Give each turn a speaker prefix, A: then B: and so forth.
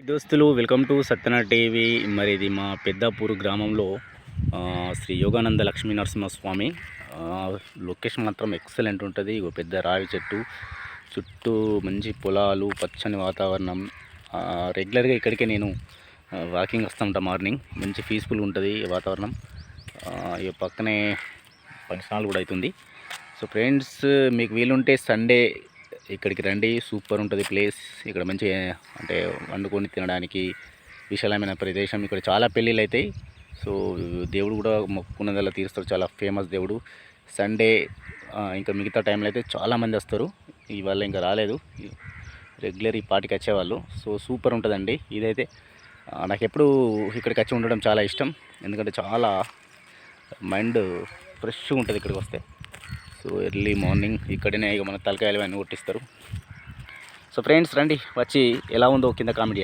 A: దోస్తులు welcome to Satyanarayana TV. మరి ఇది మా పెద్దాపూర్ గ్రామంలో శ్రీ యోగానంద లక్ష్మీ నరసింహస్వామి లొకేషన్ మాత్రం ఎక్సలెంట్ ఉంటుంది. ఒక పెద్ద రావి చెట్టు చుట్టూ మంచి పొలాలు, పచ్చని వాతావరణం. రెగ్యులర్గా ఇక్కడికే నేను వాకింగ్ వస్తూ ఉంటాను. మార్నింగ్ మంచి పీస్ఫుల్ ఉంటుంది వాతావరణం. ఈ పక్కనే ఫంక్షన్ కూడా అవుతుంది. సో ఫ్రెండ్స్, మీకు వీలుంటే సండే ఇక్కడికి రండి. సూపర్ ఉంటుంది ప్లేస్. ఇక్కడ మంచి అంటే వండుకొని తినడానికి విశాలమైన ప్రదేశం. ఇక్కడ చాలా పెళ్ళిళ్ళు అవుతాయి. సో దేవుడు కూడా మొక్కుకున్నదల్లా తీరుస్తారు. చాలా ఫేమస్ దేవుడు. సండే ఇంకా మిగతా టైంలో అయితే చాలామంది వస్తారు. ఇవాళ ఇంకా రాలేదు, రెగ్యులర్ ఈ పాటికి వచ్చేవాళ్ళు. సో సూపర్ ఉంటుందండి ఇదైతే. నాకు ఎప్పుడు ఇక్కడికి వచ్చి ఉండడం చాలా ఇష్టం. ఎందుకంటే చాలా మైండ్ ఫ్రెష్గా ఉంటుంది ఇక్కడికి వస్తే. సో ఎర్లీ మార్నింగ్ ఇక్కడనే ఇక మన తలకాయలు అన్నీ కొట్టిస్తారు. సో ఫ్రెండ్స్ రండి, వచ్చి ఎలా ఉందో కింద కామెంట్ చేయండి.